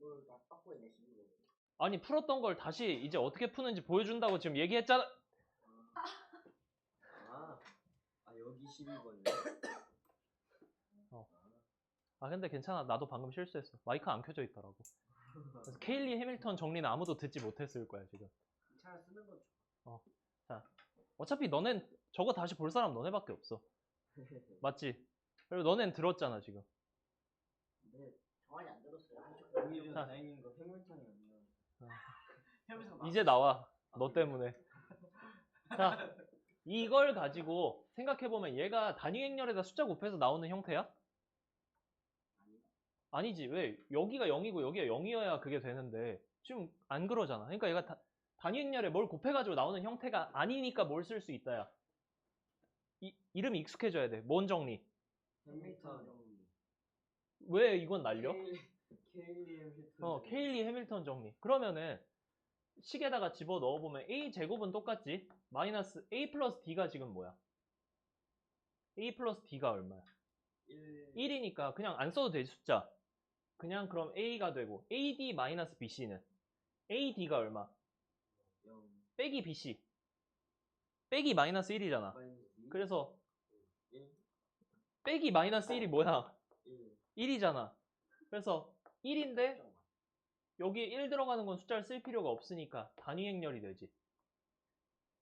이걸 다 확보했네 12번. 아니 풀었던 걸 다시 이제 어떻게 푸는지 보여준다고 지금 얘기했잖아. 여기 12번이요? 아 근데 괜찮아. 나도 방금 실수했어. 마이크 안 켜져 있더라고. 그래서 케일리 해밀턴 정리는 아무도 듣지 못했을 거야 지금. 잘 쓰는 거죠. 자, 어차피 너넨 저거 다시 볼 사람 너네밖에 없어. 맞지? 그리고 너넨 들었잖아 지금. 근데 정환이 안 들었어요. 한쪽 오히려 자. 다행인 거 해물탕이 아니라 해물탕 이제 나와. 너 때문에. 자, 이걸 가지고 생각해보면 얘가 단위 행렬에다 숫자 곱해서 나오는 형태야? 아니지. 왜? 여기가 0이고 여기가 0이어야 그게 되는데 지금 안 그러잖아. 그러니까 얘가 단위 행렬에 뭘 곱해가지고 나오는 형태가 아니니까 뭘 쓸 수 있다야. 이름이 익숙해져야 돼. 뭔 정리? 해밀턴 왜 이건 날려? 케일리 해밀턴 케일리 해밀턴 정리. 그러면은 식에다가 집어 넣어보면 a 제곱은 똑같지? 마이너스 a 플러스 d가 지금 뭐야? a 플러스 d가 얼마야? 1이니까 그냥 안 써도 되지 숫자. 그냥 그럼 a가 되고 ad 마이너스 bc는 ad가 얼마? 0 빼기 bc. 빼기 마이너스 1이잖아. 그래서 1 빼기 마이너스 1이 뭐야? 1 1이잖아. 그래서 1인데 여기에 1 들어가는 건 숫자를 쓸 필요가 없으니까 단위 행렬이 되지.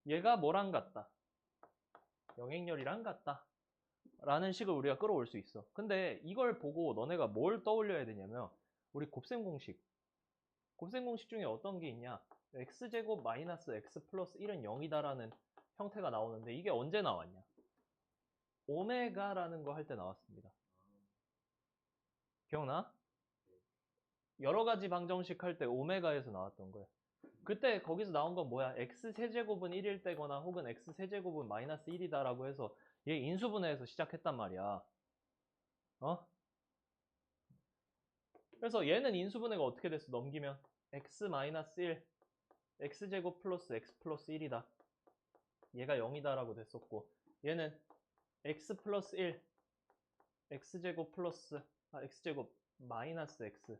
얘가 뭐랑 같다? 영행렬이랑 같다. 라는 식을 우리가 끌어올 수 있어. 근데 이걸 보고 너네가 뭘 떠올려야 되냐면 우리 곱셈 공식. 곱셈 공식 중에 어떤 게 있냐? x제곱 마이너스 x 플러스 1은 0이다라는 형태가 나오는데 이게 언제 나왔냐? 오메가라는 거 할 때 나왔습니다. 기억나? 여러 가지 방정식 할 때 오메가에서 나왔던 거야. 그때 거기서 나온 건 뭐야? x세제곱은 1일 때거나 혹은 x세제곱은 마이너스 1이다 라고 해서 얘 인수분해에서 시작했단 말이야. 그래서 얘는 인수분해가 어떻게 됐어? 넘기면 x 마이너스 1 x제곱 플러스 x 플러스 1이다. 얘가 0이다 라고 됐었고 얘는 x 플러스 1 x제곱 플러스 x제곱 마이너스 x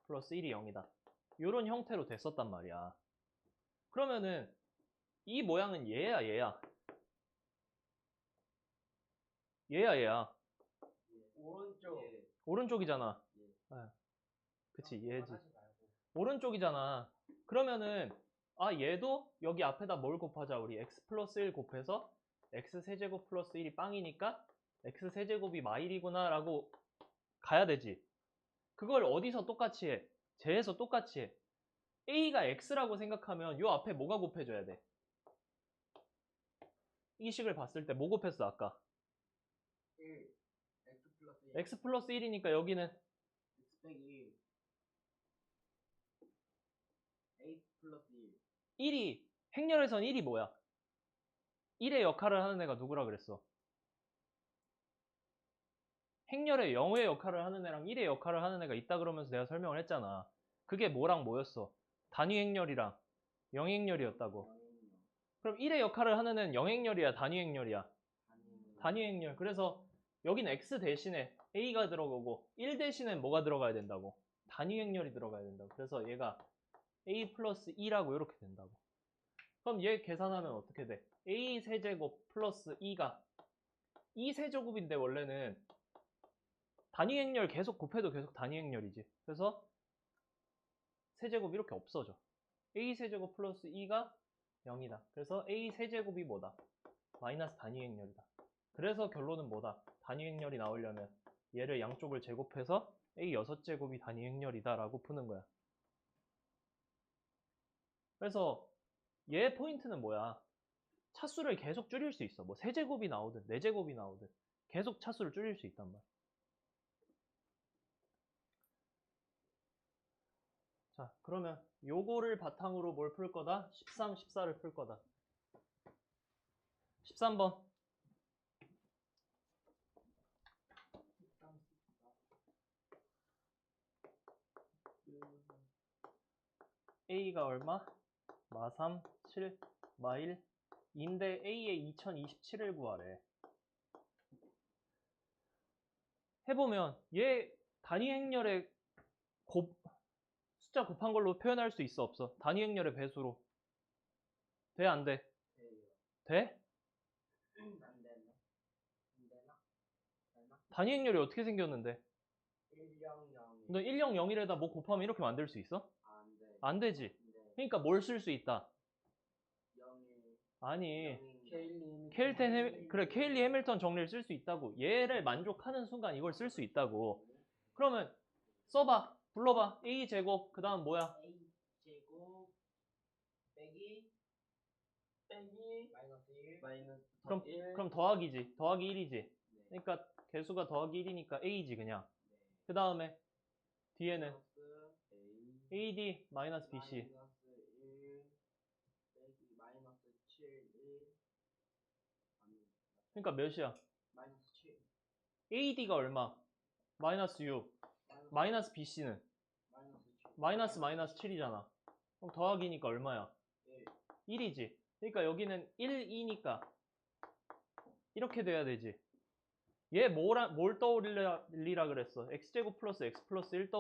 플러스 1이 0이다. 이런 형태로 됐었단 말이야. 그러면은 이 모양은 얘야 얘야? 얘야. 오른쪽. 오른쪽이잖아. 그치 얘지. 오른쪽이잖아. 그러면은 얘도 여기 앞에다 뭘 곱하자. 우리 x 플러스 1 곱해서 x 세제곱 플러스 1이 빵이니까 x 세제곱이 마일이구나 라고 가야 되지. 그걸 어디서 똑같이 해? 쟤에서 똑같이 해. a가 x라고 생각하면 요 앞에 뭐가 곱해져야 돼? 이 식을 봤을 때 뭐 곱했어 아까? 1 x 플러스 1 x 플러스 1이니까 여기는 x 빼기 1 a 플러스 1 1이 행렬에선 1이 뭐야? 1의 역할을 하는 애가 누구라 그랬어? 행렬에 0의 역할을 하는 애랑 1의 역할을 하는 애가 있다 그러면서 내가 설명을 했잖아. 그게 뭐랑 뭐였어? 단위 행렬이랑 영행렬이었다고. 그럼 1의 역할을 하는 애는 영행렬이야, 단위 행렬이야? 단위 행렬. 그래서 여긴 x 대신에 a가 들어가고 1 대신에 뭐가 들어가야 된다고? 단위 행렬이 들어가야 된다고. 그래서 얘가 a 플러스 2라고 이렇게 된다고. 그럼 얘 계산하면 어떻게 돼? a 세제곱 플러스 2가 2 세제곱인데 원래는 단위 행렬 계속 곱해도 계속 단위 행렬이지. 그래서 세제곱 이렇게 없어져. a 세제곱 플러스 2가 0이다. 그래서 a 세제곱이 뭐다? 마이너스 단위 행렬이다. 그래서 결론은 뭐다? 단위 행렬이 나오려면 얘를 양쪽을 제곱해서 a 6제곱이 단위 행렬이다 라고 푸는 거야. 그래서 얘 포인트는 뭐야? 차수를 계속 줄일 수 있어. 뭐 세제곱이 나오든 4제곱이 나오든 계속 차수를 줄일 수 있단 말이야. 자, 그러면 요거를 바탕으로 뭘 풀 거다? 13, 14를 풀 거다. 13번. A가 얼마? 마3, 7, 마1, 인데 A의 2027을 구하래. 해보면 얘 단위 행렬의 숫자 곱한 걸로 표현할 수 있어 없어? 단위 행렬의 배수로. 돼 안 돼? 돼? 안 되나? 안 되나? 되나? 단위 행렬이 어떻게 생겼는데? 100. 너 100에다 뭐 곱하면 이렇게 만들 수 있어? 안 돼. 안 되지. 네. 그러니까 뭘 쓸 수 있다? 0이 아니 케일리 그래 케일리 해밀턴 정리를 쓸 수 있다고. 얘를 만족하는 순간 이걸 쓸 수 있다고. 그러면 써봐. 불러봐. A 제곱 그 다음 뭐야? A 제곱 빼기 마이너스 1. 마이너스 그럼 1 그럼 더하기지. 더하기 1이지. 네. 그러니까 개수가 더하기 1이니까 A지 그냥. 네. 그 다음에 뒤에는 마이너스 A AD 마이너스 BC. 마이너스 1 빼기 마이너스 7 1 아니 그러니까 몇이야? 마이너스 7 AD가 얼마? 마이너스 6. 마이너스 BC는 마이너스 7 마이너스 7이잖아. 그럼 더하기니까 얼마야? 1 1이지. 그러니까 여기는 1, 2니까 이렇게 돼야 되지. 얘 뭘 떠올리라 그랬어? x제곱 플러스 x 플러스 1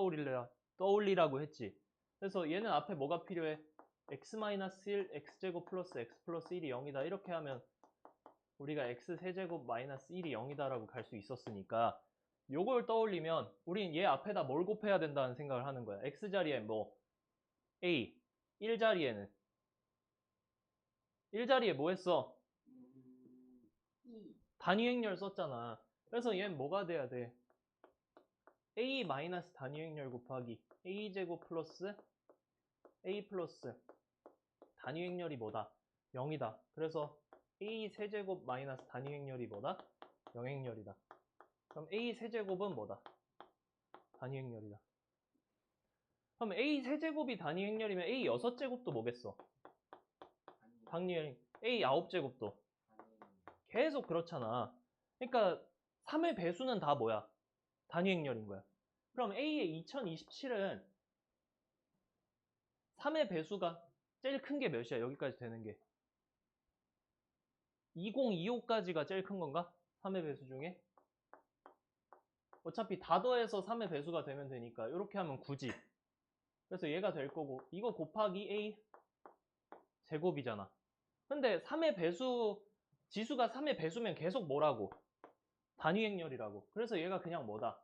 떠올리라고 했지. 그래서 얘는 앞에 뭐가 필요해? x 마이너스 1 x제곱 플러스 x 플러스 1이 0이다. 이렇게 하면 우리가 x 세제곱 마이너스 1이 0이다라고 갈 수 있었으니까 요걸 떠올리면 우린 얘 앞에다 뭘 곱해야 된다는 생각을 하는 거야. x 자리에 뭐 a 1 자리에는 1 자리에 뭐 했어? 2 단위 행렬 썼잖아. 그래서 얘는 뭐가 돼야 돼? a 마이너스 단위 행렬 곱하기 a 제곱 플러스 a 플러스 단위 행렬이 뭐다? 0이다. 그래서 a 세제곱 마이너스 단위 행렬이 뭐다? 0행렬이다. 그럼 a 세제곱은 뭐다? 단위 행렬이다. 그럼 a 세제곱이 단위 행렬이면 a 6제곱도 뭐겠어? 단위 행렬. a 9제곱도 계속 그렇잖아. 그러니까 3의 배수는 다 뭐야? 단위 행렬인 거야. 그럼 A의 2027은 3의 배수가 제일 큰 게 몇이야? 여기까지 되는 게. 2025까지가 제일 큰 건가? 3의 배수 중에? 어차피 다 더해서 3의 배수가 되면 되니까 이렇게 하면 9지. 그래서 얘가 될 거고 이거 곱하기 A 제곱이잖아. 근데 3의 배수 지수가 3의 배수면 계속 뭐라고? 단위 행렬이라고. 그래서 얘가 그냥 뭐다?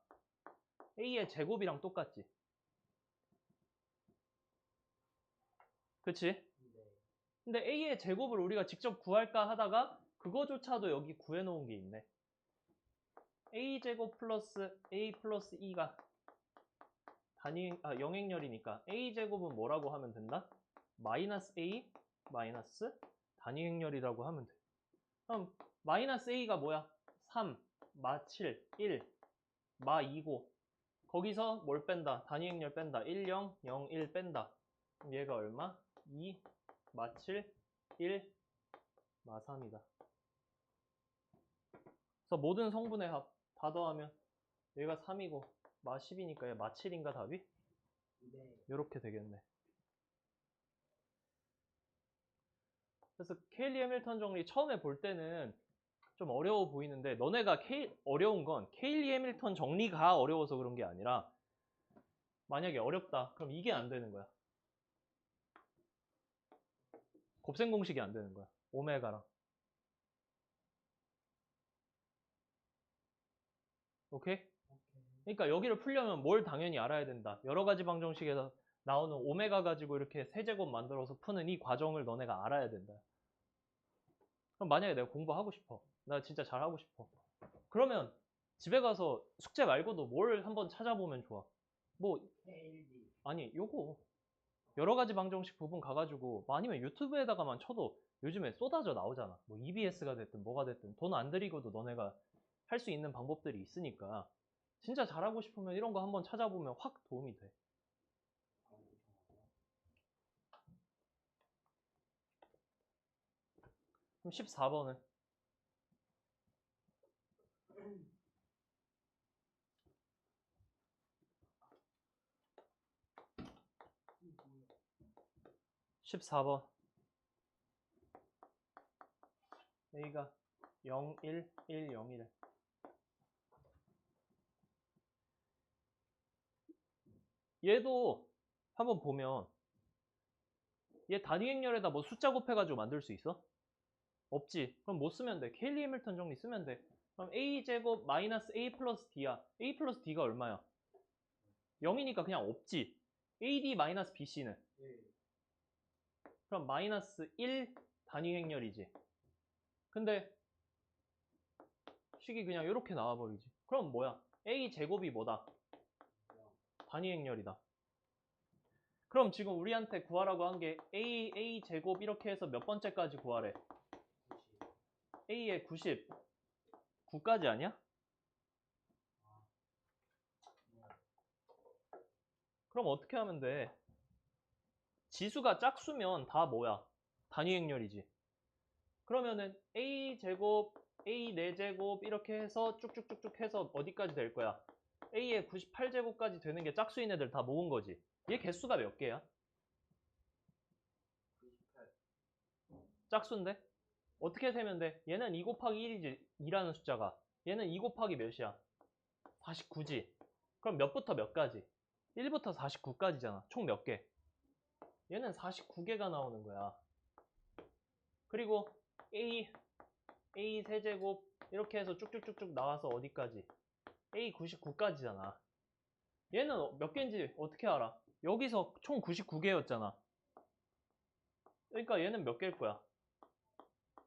A의 제곱이랑 똑같지. 그치? 근데 A의 제곱을 우리가 직접 구할까 하다가 그거조차도 여기 구해놓은 게 있네. A제곱 플러스 A 플러스 2가 영행렬이니까 A제곱은 뭐라고 하면 된다? 마이너스 A 마이너스 단위 행렬이라고 하면 돼. 그럼 마이너스 A가 뭐야? 3, 마 7, 1, 마 2고 거기서 뭘 뺀다? 단위 행렬 뺀다. 1, 0, 0, 1 뺀다. 그럼 얘가 얼마? 2, 마 7, 1, 마 3이다. 그래서 모든 성분의 합 다 더하면 얘가 3이고 마 10이니까 얘 마 7인가 답이? 네. 이렇게 되겠네. 그래서 케일리 해밀턴 정리 처음에 볼 때는 좀 어려워 보이는데 너네가 어려운 건 케일리 해밀턴 정리가 어려워서 그런 게 아니라 만약에 어렵다 그럼 이게 안 되는 거야. 곱셈 공식이 안 되는 거야. 오메가랑. 오케이? 그러니까 여기를 풀려면 뭘 당연히 알아야 된다. 여러 가지 방정식에서 나오는 오메가 가지고 이렇게 세제곱 만들어서 푸는 이 과정을 너네가 알아야 된다. 그럼 만약에 내가 공부하고 싶어. 나 진짜 잘하고 싶어. 그러면 집에 가서 숙제 말고도 뭘 한번 찾아보면 좋아. 뭐 KLD 아니 요거 여러 가지 방정식 부분 가가지고 뭐 아니면 유튜브에다가만 쳐도 요즘에 쏟아져 나오잖아. 뭐 EBS가 됐든 뭐가 됐든 돈 안 들이고도 너네가 할 수 있는 방법들이 있으니까 진짜 잘하고 싶으면 이런 거 한번 찾아보면 확 도움이 돼. 그럼 14번은 14번 A가 0, 1, 1, 0이래. 얘도 한번 보면 얘 단위 행렬에다 뭐 숫자 곱해가지고 만들 수 있어? 없지. 그럼 뭐 쓰면 돼? 케일리 해밀턴 정리 쓰면 돼. 그럼 a제곱 마이너스 a 플러스 d야. a 플러스 d가 얼마야? 0이니까 그냥 없지. ad 마이너스 bc는? 네. 그럼 마이너스 1 단위 행렬이지. 근데 식이 그냥 이렇게 나와버리지. 그럼 뭐야? a 제곱이 뭐다? 단위 행렬이다. 그럼 지금 우리한테 구하라고 한 게 a 제곱 이렇게 해서 몇 번째까지 구하래? 90. a의 90. 9까지 아니야? 그럼 어떻게 하면 돼? 지수가 짝수면 다 뭐야? 단위 행렬이지. 그러면은 a 제곱, a 4제곱 이렇게 해서 쭉쭉쭉쭉 해서 어디까지 될 거야? a의 98제곱까지 되는 게 짝수인 애들 다 모은 거지. 얘 개수가 몇 개야? 98. 짝수인데? 어떻게 세면 돼? 얘는 2 곱하기 1이지. 2라는 숫자가. 얘는 2 곱하기 몇이야? 49지. 그럼 몇부터 몇까지? 1부터 49까지잖아. 총 몇 개? 얘는 49개가 나오는 거야. 그리고 a 세제곱 이렇게 해서 쭉쭉쭉쭉 나와서 어디까지? a 99까지잖아. 얘는 몇 개인지 어떻게 알아? 여기서 총 99개였잖아. 그러니까 얘는 몇 개일 거야?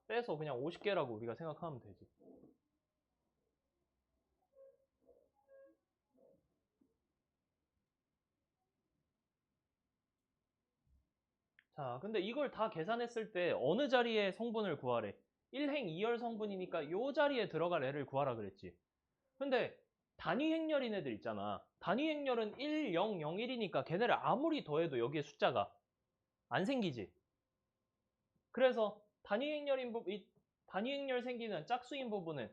빼서 그냥 50개라고 우리가 생각하면 되지. 자, 근데 이걸 다 계산했을 때 어느 자리에 성분을 구하래? 1행 2열 성분이니까 이 자리에 들어갈 애를 구하라 그랬지. 근데 단위 행렬인 애들 있잖아. 단위 행렬은 1, 0, 0, 1이니까 걔네를 아무리 더해도 여기에 숫자가 안 생기지. 그래서 단위 행렬 생기는 짝수인 부분은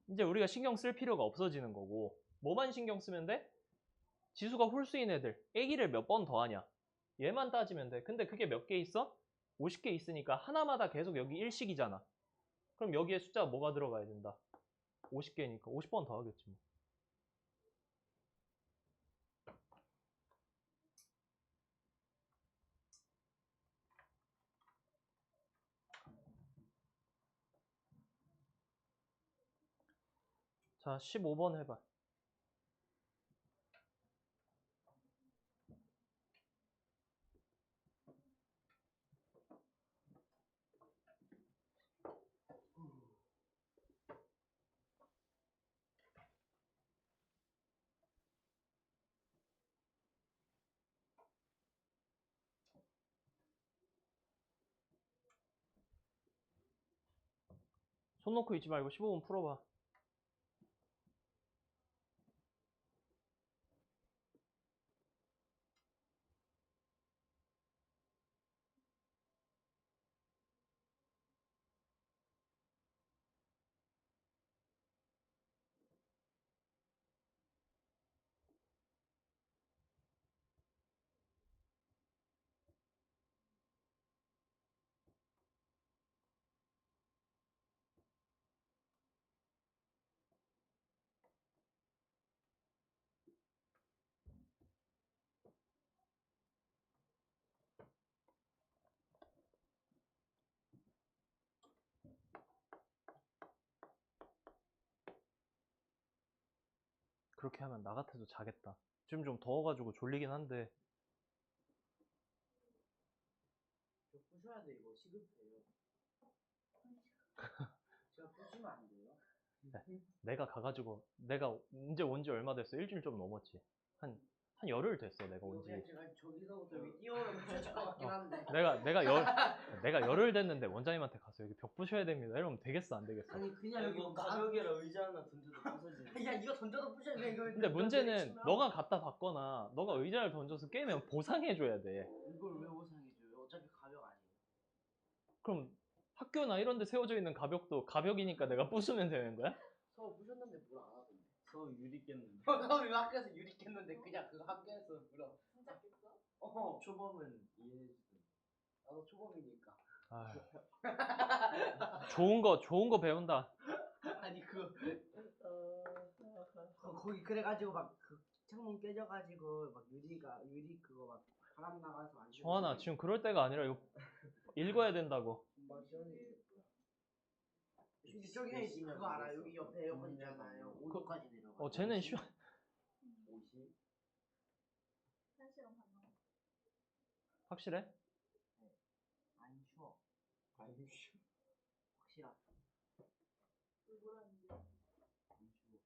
이제 우리가 신경 쓸 필요가 없어지는 거고, 뭐만 신경 쓰면 돼? 지수가 홀수인 애들 애기를 몇 번 더하냐, 얘만 따지면 돼. 근데 그게 몇 개 있어? 50개 있으니까 하나마다 계속 여기 1씩이잖아. 그럼 여기에 숫자가 뭐가 들어가야 된다? 50개니까 50번 더하겠지 뭐. 자, 15번 해봐. 손 놓고 있지 말고 15번 풀어봐. 그렇게 하면 나 같아도 자겠다. 지금 좀 더워가지고 졸리긴 한데. 저 부셔야 돼, 이거. 시급해요. 제가 부시면 안 돼요? 내가 가가지고 내가 이제 온지 얼마 됐어? 일주일 좀 넘었지. 한 열흘 됐어 내가 온지. 그냥 제가 저기서부터 여기 뛰어오면 부셔질 것 같긴 한데. 내가 열흘 됐는데 원장님한테 가서 여기 벽 부셔야 됩니다 이러면 되겠어 안 되겠어? 아니, 그냥 여기 뭐 가벽이라 의자 하나 던져도 부서지네. 야, 이거 던져도 부셔야 돼, 이거. 근데 문제는 너가 갖다 받거나 너가 의자를 던져서 깨면 보상해줘야 돼. 이걸 왜 보상해줘요? 어차피 가격 아니에요. 그럼 학교나 이런 데 세워져 있는 가벽도 가벽이니까 내가 부수면 되는 거야? 서 부셨는데 물 안 하던데. 서 유리 깼는데. 서 이거 학교에서 유리 깼는데 그냥 그거 학교에서 물어. 진짜 깼어? 초범은 이해해주든. 나도 초범이니까. 아휴. 좋은 거 배운다. 아니 거기 그래가지고 막 그 창문 깨져가지고 막 유리 그거 막 바람 나가서 안 쉬어. 정환아, 지금 그럴 때가 아니라 이거 읽어야 된다고. 금방 시원해지겠다. 근데 저기 그거 알아? 여기 옆에 에어컨 있잖아요. 5도까지 내려가. 쟤는 쉬워. 50? 1시간 반 남았어. 확실해? 안 쉬워. 안 쉬워. 확실하다. 왜 뭐라는데? 안 쉬워.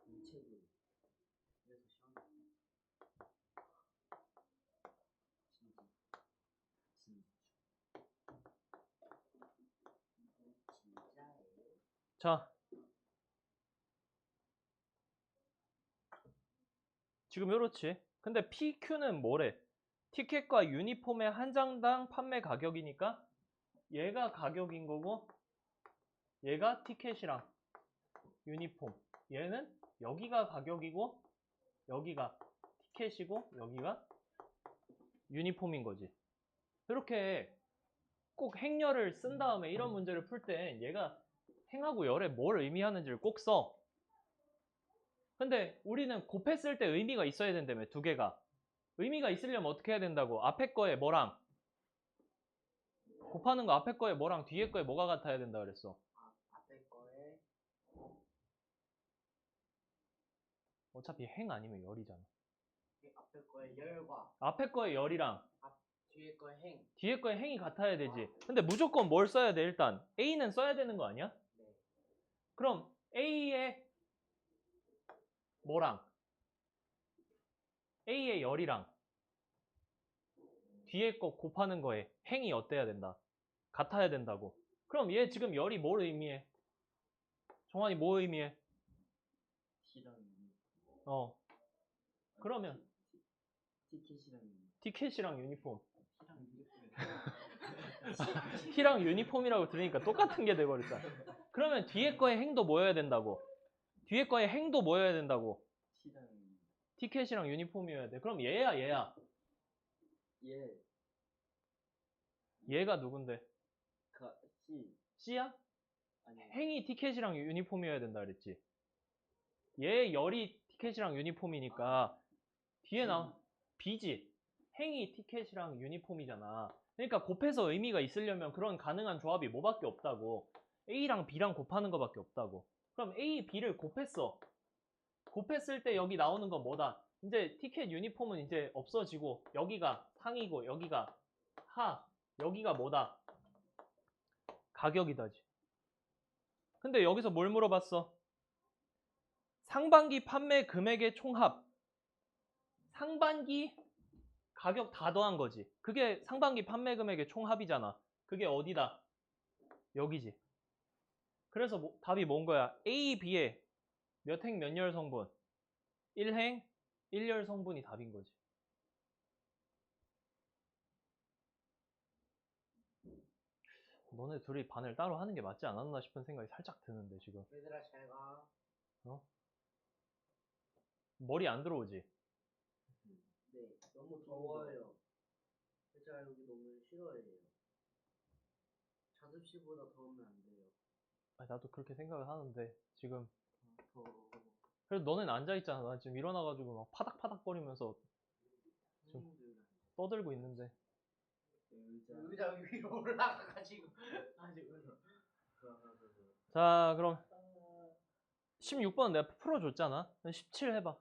인체도 그래서 시원해. 진짜. 진짜예요? 자. 지금 요렇지. 근데 PQ는 뭐래? 티켓과 유니폼의 한 장당 판매 가격이니까 얘가 가격인 거고 얘가 티켓이랑 유니폼. 얘는 여기가 가격이고 여기가 티켓이고 여기가 유니폼인 거지. 이렇게 꼭 행렬을 쓴 다음에 이런 문제를 풀 때 얘가 행하고 열에 뭘 의미하는지를 꼭 써. 근데 우리는 곱했을 때 의미가 있어야 된다며, 두 개가. 의미가 있으려면 어떻게 해야 된다고? 앞에 거에 뭐랑 곱하는 거 앞에 거에 뭐랑 뒤에 거에 뭐가 같아야 된다 그랬어. 앞에 거에 어차피 행 아니면 열이잖아. 앞에 거에 열과 앞에 거에 열이랑 뒤에 거에 행. 뒤에 거에 행이 같아야 되지. 근데 무조건 뭘 써야 돼? 일단 A는 써야 되는 거 아니야? 네. 그럼 A의 뭐랑 A의 열이랑 뒤에 거 곱하는 거에 행이 어때야 된다? 같아야 된다고. 그럼 얘 지금 열이 뭘 의미해? 정환이 뭐 의미해? 시랑 그러면 티켓이랑 티켓이랑 유니폼. 시랑 유니폼. T랑 유니폼이라고 들으니까 똑같은 게 돼버렸잖아. 그러면 뒤에 거에 행도 뭐여야 된다고? 뒤에 거에 행도 뭐여야 된다고? 시랑 티켓이랑 유니폼이어야 돼. 그럼 얘야 얘야. 예. 얘가 누군데? C C야? 아니 행이 티켓이랑 유니폼이어야 된다 그랬지. 얘 열이 티켓이랑 유니폼이니까 뒤에 나온 B지. 행이 티켓이랑 유니폼이잖아. 그러니까 곱해서 의미가 있으려면 그런 가능한 조합이 뭐밖에 없다고. A랑 B랑 곱하는 거밖에 없다고. 그럼 A, B를 곱했어. 곱했을 때 여기 나오는 건 뭐다? 이제 티켓 유니폼은 이제 없어지고 여기가 상이고 여기가 하, 여기가 뭐다? 가격이다지. 근데 여기서 뭘 물어봤어? 상반기 판매 금액의 총합. 상반기 가격 다 더한 거지. 그게 상반기 판매 금액의 총합이잖아. 그게 어디다? 여기지. 그래서 답이 뭔 거야? A, B의 몇 행 몇 열 성분? 1행 1열 성분이 답인 거지. 너네 둘이 반을 따로 하는 게 맞지 않았나 싶은 생각이 살짝 드는데 지금. 얘들아 잘 가. 머리 안 들어오지? 네. 너무 더워요. 제가 여기 너무 싫어해요. 자습실보다 더우면 안 돼요. 아니, 나도 그렇게 생각을 하는데 지금 더워. 그래도 너는 앉아있잖아. 나 지금 일어나가지고 막 파닥파닥 거리면서 좀 떠들고 있는데. 의자 위로 올라가가지고 자, 그럼 16번 내가 풀어줬잖아. 17 해봐.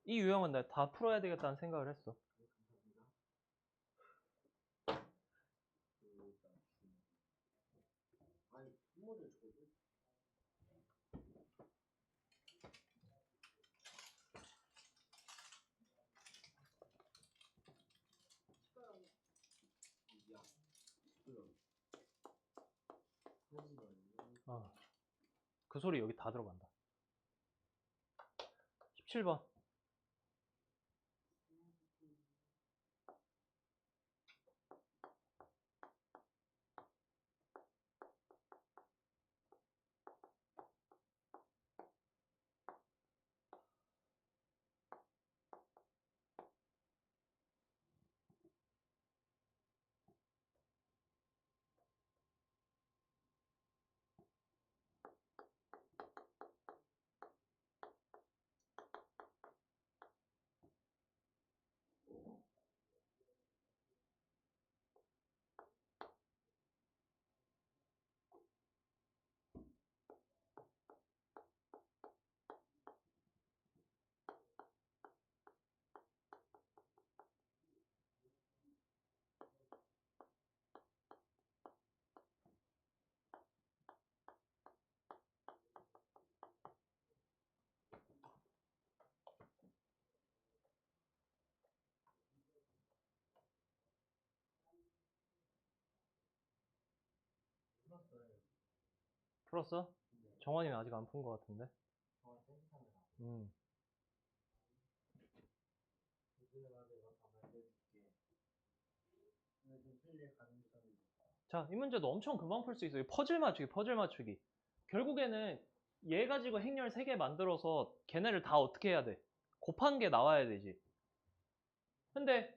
이 유형은 내가 다 풀어야 되겠다는 생각을 했어. 아니 부모를 줘도 그 소리 여기 다 들어간다. 17번. 풀었어? 정원이는 아직 안 푼 것 같은데. 자, 이 문제도 엄청 금방 풀 수 있어요. 퍼즐 맞추기, 퍼즐 맞추기. 결국에는 얘 가지고 행렬 3개 만들어서 걔네를 다 어떻게 해야 돼? 곱한 게 나와야 되지. 근데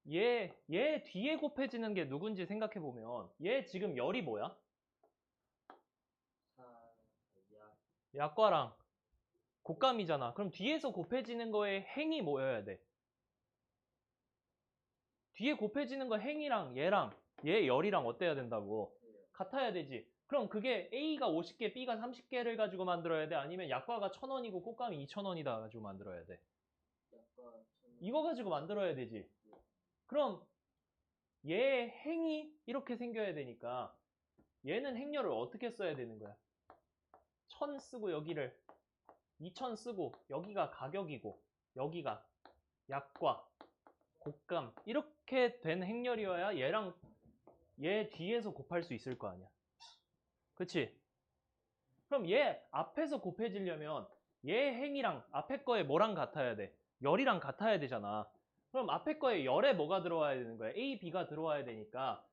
얘 뒤에 곱해지는 게 누군지 생각해보면 얘 지금 열이 뭐야? 약과랑 곶감이잖아. 그럼 뒤에서 곱해지는 거에 행이 뭐여야 돼? 뒤에 곱해지는 거 행이랑 얘랑 얘 열이랑 어때야 된다고? 같아야 되지. 그럼 그게 A가 50개, B가 30개를 가지고 만들어야 돼? 아니면 약과가 1,000원이고 곶감이 2,000원이다 가지고 만들어야 돼? 이거 가지고 만들어야 되지. 그럼 얘 행이 이렇게 생겨야 되니까 얘는 행렬을 어떻게 써야 되는 거야? 1,000 쓰고 여기를 2,000 쓰고 여기가 가격이고 여기가 약과 곶감 이렇게 된 행렬이어야 얘랑 얘 뒤에서 곱할 수 있을 거 아니야. 그치? 그럼 얘 앞에서 곱해지려면 얘 행이랑 앞에 거에 뭐랑 같아야 돼? 열이랑 같아야 되잖아. 그럼 앞에 거에 열에 뭐가 들어와야 되는 거야? A, B가 들어와야 되니까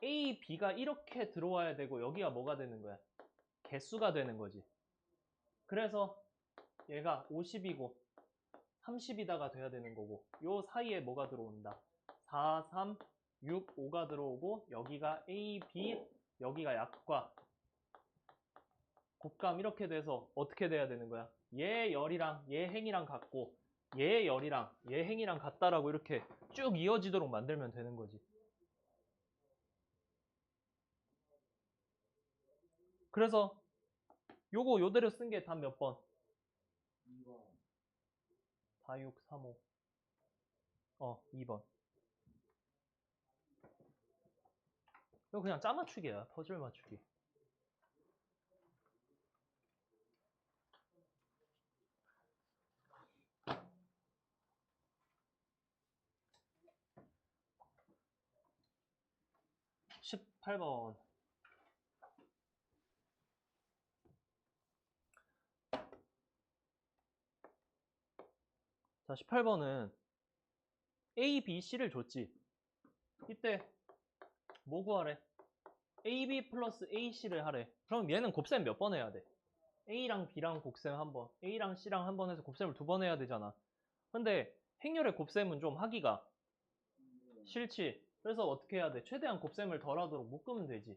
A, B가 이렇게 들어와야 되고 여기가 뭐가 되는 거야? 개수가 되는 거지. 그래서 얘가 50이고 30이다가 돼야 되는 거고 요 사이에 뭐가 들어온다? 4, 3, 6, 5가 들어오고 여기가 A, B, 여기가 약과 곶감 이렇게 돼서 어떻게 돼야 되는 거야? 얘 열이랑 얘 행이랑 같고 얘 열이랑 얘 행이랑 같다라고 이렇게 쭉 이어지도록 만들면 되는 거지. 그래서 요거 요대로 쓴 게 답 몇 번? 2번. 4, 6, 3, 5. 2번. 이거 그냥 짜 맞추기야. 퍼즐 맞추기. (18번) 자, 18번은 A, B, C를 줬지. 이때 뭐 구하래? AB 플러스 AC를 하래. 그럼 얘는 곱셈 몇 번 해야 돼? A랑 B랑 곱셈 한 번, A랑 C랑 한 번 해서 곱셈을 2번 해야 되잖아. 근데 행렬의 곱셈은 좀 하기가 싫지. 그래서 어떻게 해야 돼? 최대한 곱셈을 덜 하도록 묶으면 되지.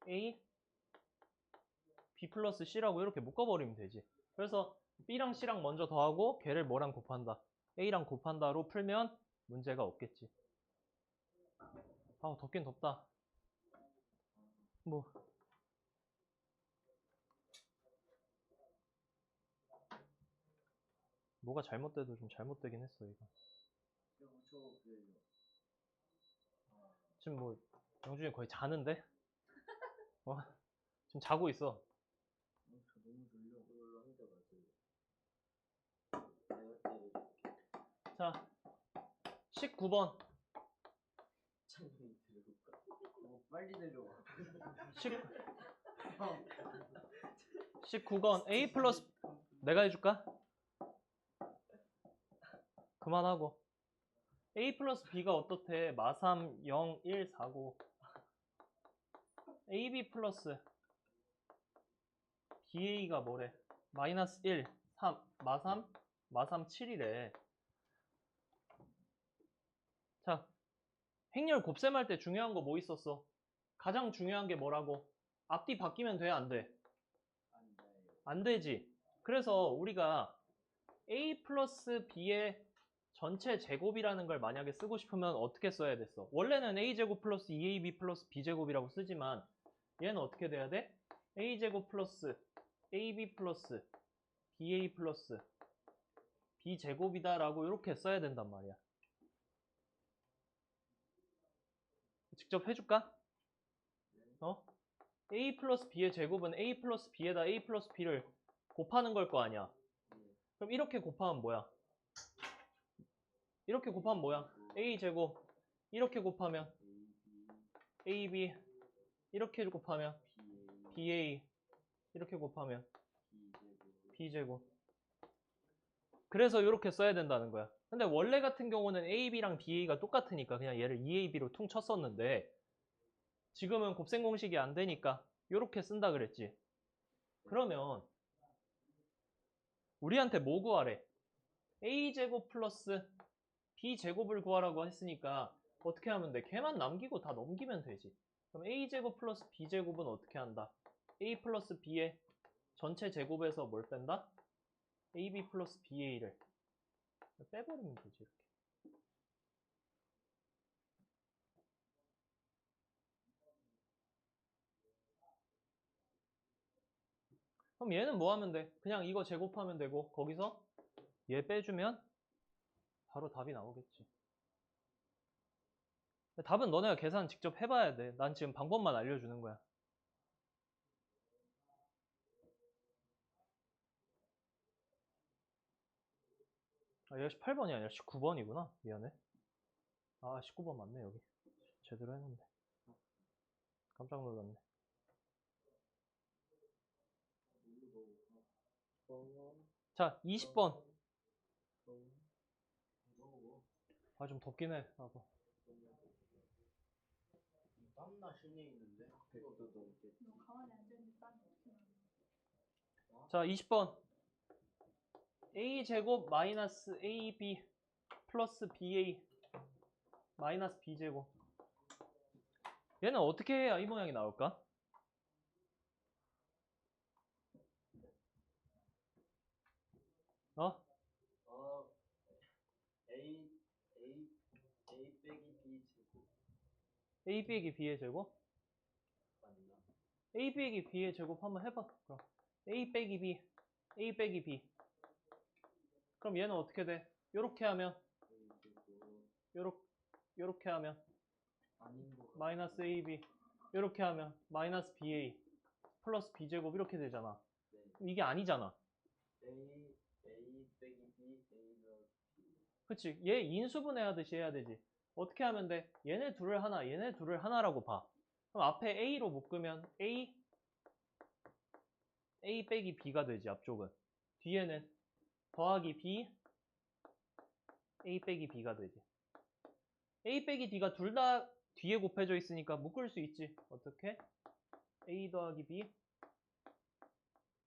A, B 플러스 C라고 이렇게 묶어버리면 되지. 그래서 B랑 C랑 먼저 더하고 걔를 뭐랑 곱한다? A랑 곱한다로 풀면 문제가 없겠지. 아, 덥긴 덥다. 뭐가 잘못돼도 좀 잘못되긴 했어, 이거. 지금 뭐 영준이 거의 자는데? 지금 자고 있어. 저 너무 졸려. 그걸로 앉아가지고. 자, 19번. 찬영이 들어올까? 빨리 내려와. 19번 A 플러스 내가 해줄까? 그만하고 A 플러스 B가 어떻대? 마삼 0, 1, 4, 9 AB 플러스 BA가 뭐래? 마이너스 1, 3, 마삼 7이래. 자, 행렬 곱셈할 때 중요한 거 뭐 있었어? 가장 중요한 게 뭐라고? 앞뒤 바뀌면 돼, 안 돼? 안 되지. 그래서 우리가 A 플러스 B의 전체 제곱이라는 걸 만약에 쓰고 싶으면 어떻게 써야 됐어? 원래는 A제곱 플러스 2AB 플러스 B제곱이라고 쓰지만 얘는 어떻게 돼야 돼? A제곱 플러스 AB 플러스 BA 플러스 B제곱이다 라고 이렇게 써야 된단 말이야. 직접 해줄까? A 플러스 B의 제곱은 A 플러스 B에다 A 플러스 B를 곱하는 걸 거 아니야. 그럼 이렇게 곱하면 뭐야? 이렇게 곱하면 뭐야? A 제곱 이렇게 곱하면 AB 이렇게 곱하면 BA 이렇게 곱하면 B제곱. B제곱. 그래서 이렇게 써야 된다는 거야. 근데 원래 같은 경우는 AB랑 BA가 똑같으니까 그냥 얘를 EAB로 퉁 쳤었는데 지금은 곱셈 공식이 안 되니까 이렇게 쓴다 그랬지. 그러면 우리한테 뭐 구하래? A제곱 플러스 B제곱을 구하라고 했으니까 어떻게 하면 돼? 걔만 남기고 다 넘기면 되지. 그럼 A제곱 플러스 B제곱은 어떻게 한다? A 플러스 B의 전체 제곱에서 뭘 뺀다? AB 플러스 BA를 빼버리면 되지 이렇게. 그럼 얘는 뭐 하면 돼? 그냥 이거 제곱하면 되고 거기서 얘 빼주면 바로 답이 나오겠지. 답은 너네가 계산 직접 해봐야 돼. 난 지금 방법만 알려주는 거야. 아, 얘가 18번이 아니라 19번이구나. 미안해. 아, 19번 맞네, 여기. 제대로 했는데. 깜짝 놀랐네. 자, 20번. 아, 좀 덥긴 해. 나도. 땀나 실내 있는데? 백도도 이렇게. 너 가만히 앉아있는데 땀이 어떻게 나냐. 자, 20번. A제곱 마이너스 AB 플러스 BA 마이너스 B제곱. 얘는 어떻게 해야 이 모양이 나올까? 어? A 빼기 B 제곱. A 빼기 B의 제곱? 맞나? A 빼기 B의 제곱 한번 해봐. 그럼 A 빼기 B, A 빼기 B. 그럼 얘는 어떻게 돼? 요렇게 하면 A 제곱. 요렇게 하면 아닌 거 같아. 마이너스 AB, 요렇게 하면 마이너스 BA 플러스 B제곱 이렇게 되잖아. 네. 이게 아니잖아. A 빼기 B, A가 B. 그치? 얘 인수분해하듯이 해야 되지. 어떻게 하면 돼? 얘네 둘을 하나, 얘네 둘을 하나라고 봐. 그럼 앞에 A로 묶으면 A 빼기 B가 되지, 앞쪽은. 뒤에는 더하기 B, A 빼기 B가 되지. A 빼기 B가 둘 다 뒤에 곱해져 있으니까 묶을 수 있지. 어떻게? A 더하기 B,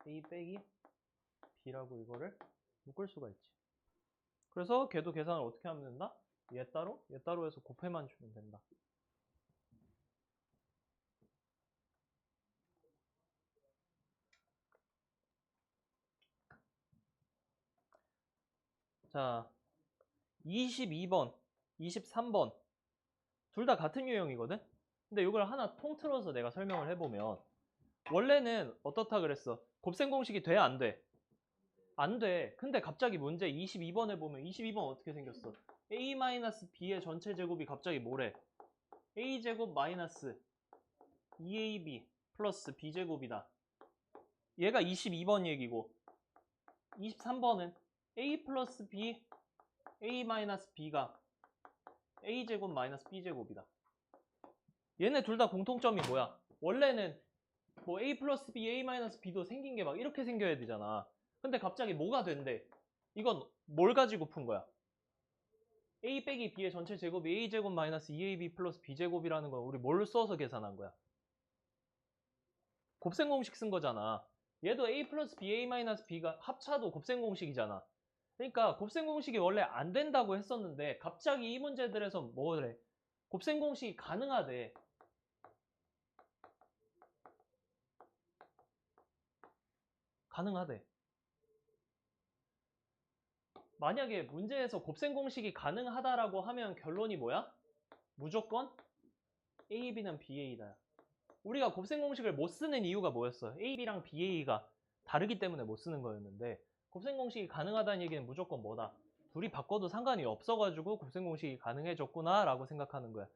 A 빼기 B라고 이거를 묶을 수가 있지. 그래서 걔도 계산을 어떻게 하면 된다? 얘 따로 해서 곱해만 주면 된다. 자, 22번, 23번 둘 다 같은 유형이거든? 근데 이걸 하나 통틀어서 내가 설명을 해보면 원래는 어떻다 그랬어? 곱셈 공식이 돼? 안 돼? 안 돼. 근데 갑자기 문제 22번에 보면 22번 어떻게 생겼어? A-B의 전체 제곱이 갑자기 뭐래? A제곱 마이너스 2AB 플러스 B제곱이다. 얘가 22번 얘기고 23번은 A 플러스 B, A 마이너스 B가 A제곱 마이너스 B제곱이다. 얘네 둘 다 공통점이 뭐야? 원래는 뭐 A 플러스 B, A 마이너스 B도 생긴 게 막 이렇게 생겨야 되잖아. 근데 갑자기 뭐가 된대? 이건 뭘 가지고 푼 거야? A 빼기 B의 전체 제곱이 A제곱 마이너스 2AB 플러스 B제곱이라는 건 우리 뭘 써서 계산한 거야? 곱셈 공식 쓴 거잖아. 얘도 A 플러스 B, A 마이너스 B가 합차도 곱셈 공식이잖아. 그러니까 곱셈 공식이 원래 안 된다고 했었는데 갑자기 이 문제들에서 뭐래? 곱셈 공식이 가능하대. 가능하대. 만약에 문제에서 곱셈 공식이 가능하다라고 하면 결론이 뭐야? 무조건 A, B는 BA다. 우리가 곱셈 공식을 못 쓰는 이유가 뭐였어? A, B랑 BA가 다르기 때문에 못 쓰는 거였는데 곱셈 공식이 가능하다는 얘기는 무조건 뭐다? 둘이 바꿔도 상관이 없어가지고 곱셈 공식이 가능해졌구나 라고 생각하는 거야.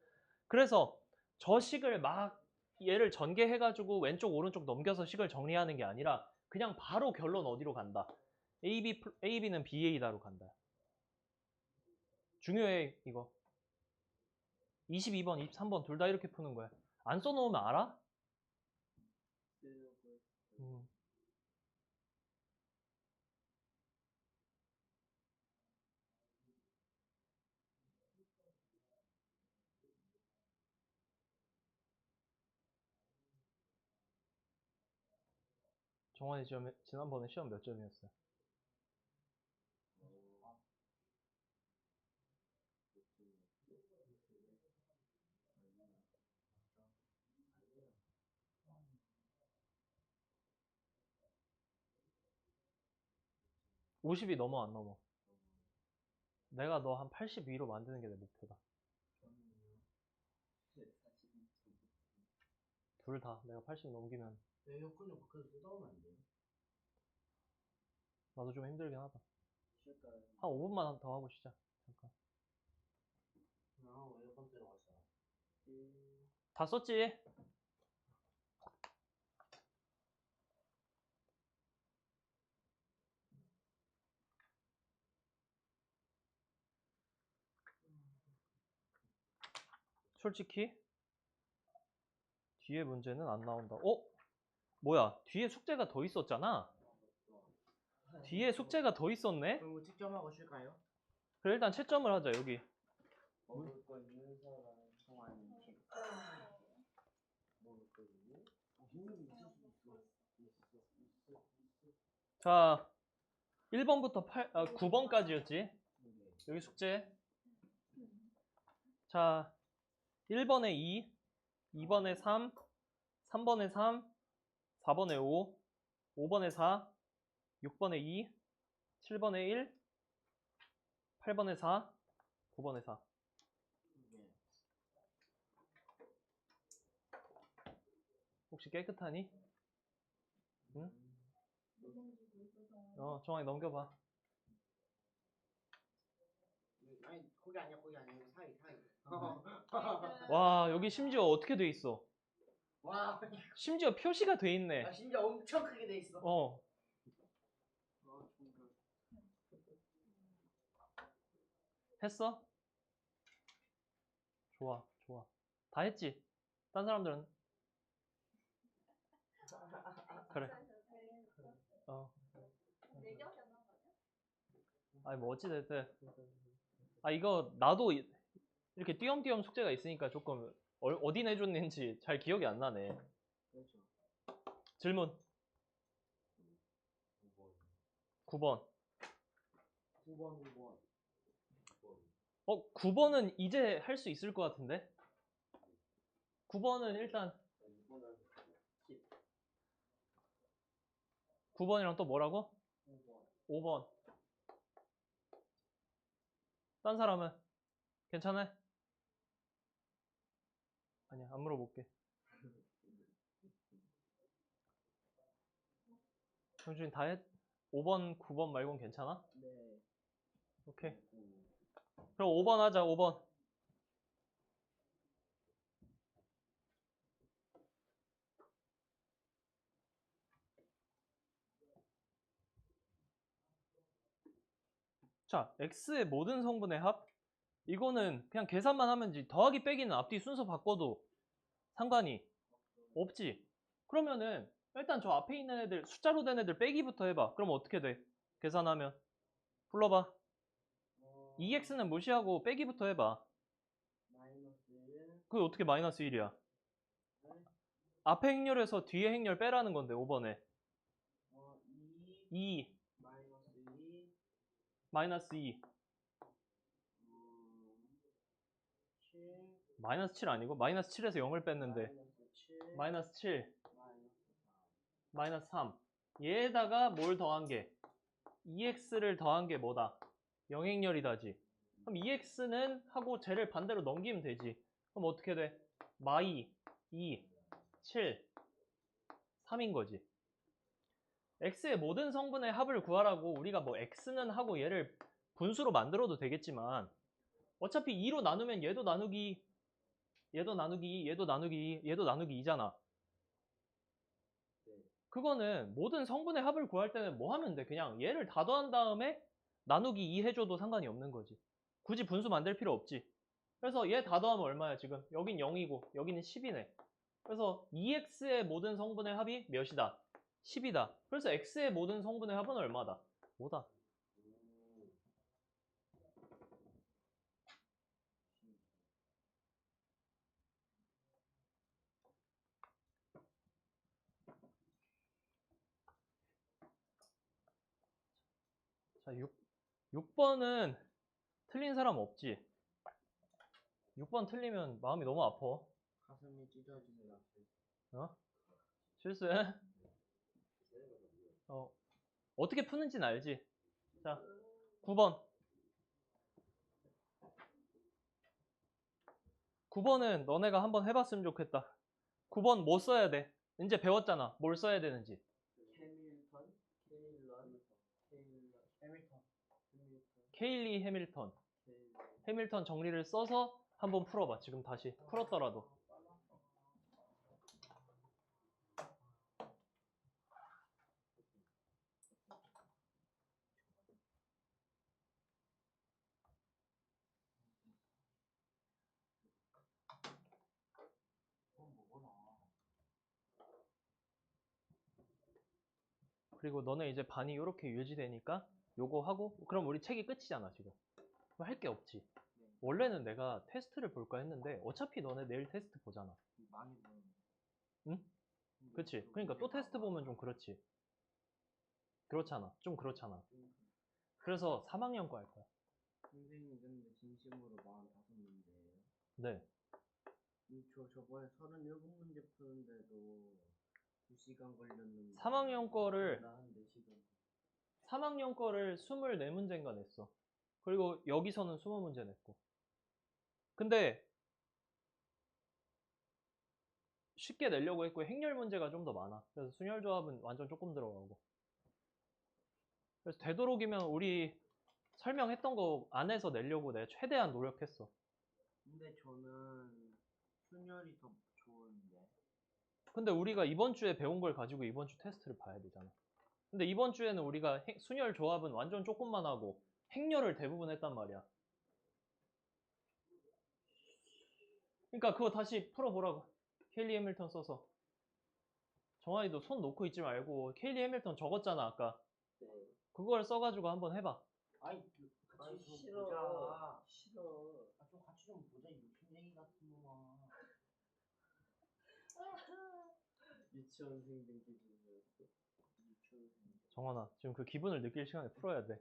그래서 저 식을 막 얘를 전개해가지고 왼쪽 오른쪽 넘겨서 식을 정리하는 게 아니라 그냥 바로 결론 어디로 간다? AB는 BA다로 간다. 중요해 이거. 22번, 23번 둘 다 이렇게 푸는 거야. 안 써놓으면 알아? 정환이 지난번에 시험 몇 점이었어요? (50이) 넘어 안 넘어? 내가 너 한 82로 만드는 게 내 목표다. 둘 다 내가 80 넘기면 에어컨 밖에서 쏟아오면 안 돼요? 나도 좀 힘들긴 하다. 쉴까요? 한 5분만 더 하고 쉬자. 잠깐. 에어컨 때려 갔어. 다 썼지? 솔직히 뒤에 문제는 안 나온다. 뭐야? 뒤에 숙제가 더 있었잖아. 뒤에 숙제가 더 있었네? 그럼 측정하고 쉴까요? 그래 일단 채점을 하자. 여기 먹을 거 있는 사람. 정환이 팀. 먹을 거 있는? 자 1번부터 9번까지였지. 여기 숙제. 자 1번에 2, 2번에 3, 3번에 3, 4번에 5, 5번에 4, 6번에 2, 7번에 1, 8번에 4, 9번에 4. 혹시 깨끗하니? 응? 정환이 넘겨봐. 아니 거기 아니야 거기 아니야 이거 사이. 와 여기 심지어 어떻게 돼 있어? 와. 심지어 표시가 돼 있네. 심지어 엄청 크게 돼 있어. 했어? 좋아. 다 했지? 딴 사람들은? 그래. 아니 뭐 어찌됐든 이거 나도 이렇게 띄엄띄엄 숙제가 있으니까 조금 어디 내줬는지 잘 기억이 안 나네. 그렇죠. 질문 9번. 9번. 9번은 이제 할 수 있을 것 같은데? 9번은 일단 9번이랑 또 뭐라고? 5번. 딴 사람은? 괜찮아? 아니야 안 물어볼게. 형준이 다 했? 5번, 9번 말고는 괜찮아? 네. 오케이. 그럼 5번 하자. 5번. 자, x의 모든 성분의 합. 이거는 그냥 계산만 하면 더하기 빼기는 앞뒤 순서 바꿔도 상관이 없지. 그러면은 일단 저 앞에 있는 애들 숫자로 된 애들 빼기부터 해봐. 그럼 어떻게 돼? 계산하면 불러봐. 2x는 무시하고 빼기부터 해봐. 그게 어떻게 마이너스 1이야? 앞에 행렬에서 뒤에 행렬 빼라는 건데 5번에 2 마이너스 2 마이너스 7 아니고 마이너스 7에서 0을 뺐는데 마이너스 7 마이너스 3 얘에다가 뭘 더한 게 2x를 더한 게 뭐다? 영행렬이다지. 그럼 2x는 하고 쟤를 반대로 넘기면 되지. 그럼 어떻게 돼? 마이 2 7 3인 거지. x의 모든 성분의 합을 구하라고 우리가 뭐 x는 하고 얘를 분수로 만들어도 되겠지만 어차피 2로 나누면 얘도 나누기 얘도 나누기 얘도 나누기 얘도 나누기 2잖아. 그거는 모든 성분의 합을 구할 때는 뭐 하면 돼? 그냥 얘를 다 더한 다음에 나누기 2 해줘도 상관이 없는 거지. 굳이 분수 만들 필요 없지. 그래서 얘 다 더하면 얼마야 지금? 여긴 0이고 여기는 10이네. 그래서 2x의 모든 성분의 합이 몇이다? 10이다. 그래서 x의 모든 성분의 합은 얼마다? 5다. 자, 6번은 틀린 사람 없지? 6번 틀리면 마음이 너무 아파. 가슴이 찢어진다. 어? 실수해? 어떻게 푸는지는 알지? 자, 9번. 9번은 너네가 한번 해봤으면 좋겠다. 9번 뭐 써야 돼? 이제 배웠잖아. 뭘 써야 되는지. 케일리 해밀턴. 해밀턴 정리를 써서 한번 풀어봐. 지금 다시 풀었더라도. 그리고 너네 이제 반이 이렇게 유지되니까 요거 하고 그럼 우리 책이 끝이잖아 지금. 할 게 없지. 원래는 내가 테스트를 볼까 했는데 어차피 너네 내일 테스트 보잖아. 많이 보는. 응? 그치? 그러니까 또 테스트 보면 좀 그렇지. 그렇잖아. 좀 그렇잖아. 그래서 3학년 거 할 거야. 선생님 근데 진심으로 45문제예요. 네. 저 저번에 37문제 푸는데도 2시간 걸렸는데 3학년 거를 나한 4시간. 3학년 거를 24문제인가 냈어. 그리고 여기서는 20문제 냈고. 근데 쉽게 내려고 했고 행렬 문제가 좀 더 많아. 그래서 순열 조합은 완전 조금 들어가고. 그래서 되도록이면 우리 설명했던 거 안에서 내려고 내가 최대한 노력했어. 근데 저는 순열이 더 좋은데. 근데 우리가 이번 주에 배운 걸 가지고 이번 주 테스트를 봐야 되잖아. 근데 이번 주에는 우리가 순열 조합은 완전 조금만 하고 행렬을 대부분 했단 말이야. 그러니까 그거 다시 풀어보라고. 케일리 해밀턴 써서. 정환이도 손 놓고 있지 말고 케일리 해밀턴 적었잖아 아까. 네. 그걸 써가지고 한번 해봐. 아이 아니, 같이 싫어. 보자. 싫어. 좀 같이 좀 보자 유충쟁이 같은 놈아. 유치원생들 기준이었어. 유치원생. 정환아 지금 그 기분을 느낄 시간에 풀어야 돼.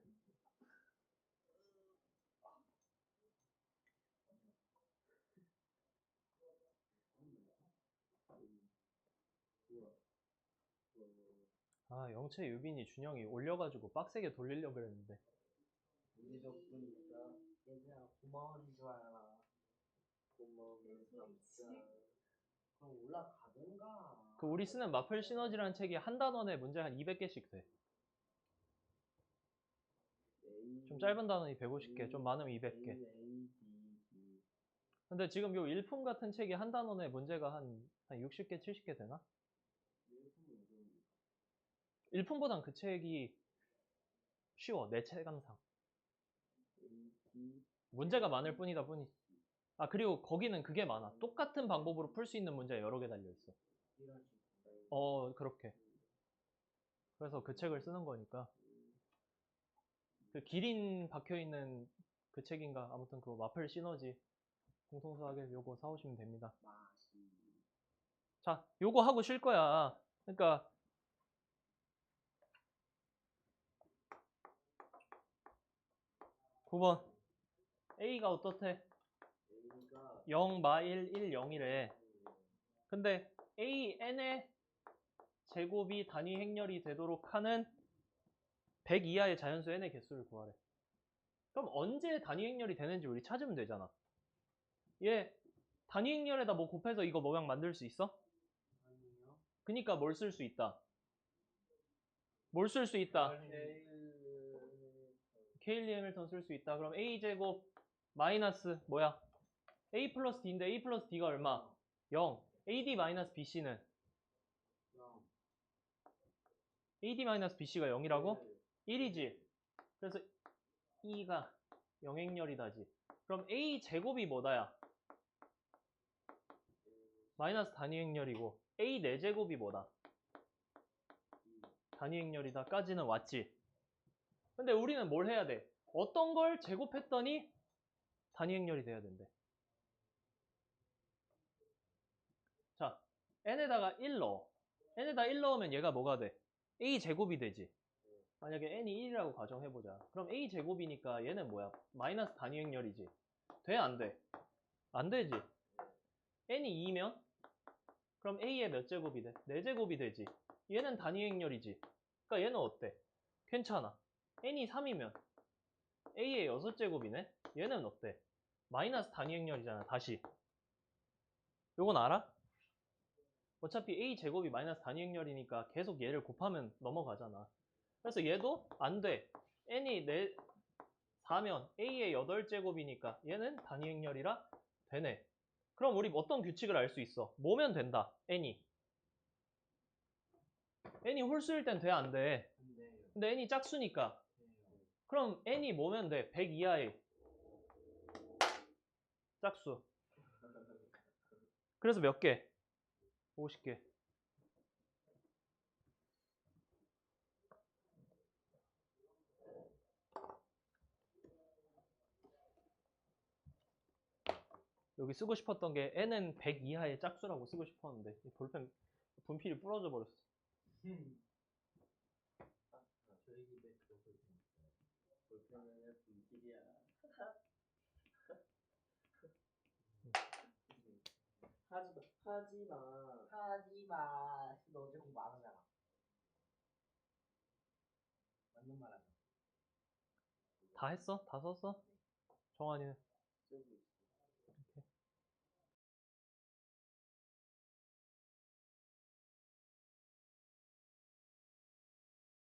아 영채 유빈이 준영이 올려가지고 빡세게 돌리려고 그랬는데 우리 덕분이니까 얘들아 고마워는 줄 알아. 고마움을 감사. 그럼 올라가든가. 그 우리 쓰는 마플 시너지라는 책이 한 단원에 문제 한 200개씩 돼. 좀 짧은 단원이 150개, 좀 많으면 200개. 근데 지금 요 일품 같은 책이 한 단원에 문제가 한 60개, 70개 되나? 일품보단 그 책이 쉬워, 내 체감상. 문제가 많을 뿐이다 뿐이지. 아, 그리고 거기는 그게 많아. 똑같은 방법으로 풀 수 있는 문제가 여러 개 달려있어. 그렇게. 그래서 그 책을 쓰는 거니까. 그 기린 박혀있는 그 책인가? 아무튼 그 마플 시너지 공통수학에 요거 사오시면 됩니다. 자, 요거 하고 쉴 거야. 그러니까 9번 A가 어떻대? 0, 마 1, 1, 0이래. 근데 AN의 제곱이 단위 행렬이 되도록 하는 100 이하의 자연수 n의 개수를 구하래. 그럼 언제 단위 행렬이 되는지 우리 찾으면 되잖아. 얘 단위 행렬에다 뭐 곱해서 이거 모양 만들 수 있어? 아니요. 그니까 뭘 쓸 수 있다? 뭘 쓸 수 있다? 케일리 해밀턴 쓸 수 있다. 그럼 a제곱 마이너스 뭐야? a 플러스 d인데 a 플러스 d가 얼마? 0. ad 마이너스 bc는? ad 마이너스 bc가 0이라고? 1이지. 그래서 e가 영행렬이다지. 그럼 a 제곱이 뭐다야? 마이너스 단위 행렬이고 A 4제곱이 뭐다? 단위 행렬이다 까지는 왔지. 근데 우리는 뭘 해야 돼? 어떤 걸 제곱했더니 단위 행렬이 돼야 된대. 자, n에다가 1 넣어. n에다 1 넣으면 얘가 뭐가 돼? a 제곱이 되지. 만약에 n이 1이라고 가정해보자. 그럼 a 제곱이니까 얘는 뭐야? 마이너스 단위 행렬이지. 돼? 안 돼? 안 되지. n이 2면 그럼 a의 몇 제곱이 돼? 4제곱이 되지. 얘는 단위 행렬이지. 그러니까 얘는 어때? 괜찮아. n이 3이면 a의 6제곱이네? 얘는 어때? 마이너스 단위 행렬이잖아. 다시. 요건 알아? 어차피 a 제곱이 마이너스 단위 행렬이니까 계속 얘를 곱하면 넘어가잖아. 그래서 얘도 안 돼. n이 4면 a의 8제곱이니까 얘는 단위 행렬이라 되네. 그럼 우리 어떤 규칙을 알 수 있어? 뭐면 된다. n이 홀수일 땐 돼, 안 돼? 안 돼요. 근데 n이 짝수니까 돼요. 그럼 n이 뭐면 돼? 100 이하의 짝수. 그래서 몇 개? 50개. 여기 쓰고 싶었던 게 n은 100 이하의 짝수라고 쓰고 싶었는데 이 볼펜 분필이 부러져 버렸어. 저희 집에 또 볼펜 있어요. 볼펜은 분필이야. 하지마. 너 어제 공부 안 하잖아. 맞는 말 하자. 다 했어? 다 썼어? 정환이는? 쓰고 있어.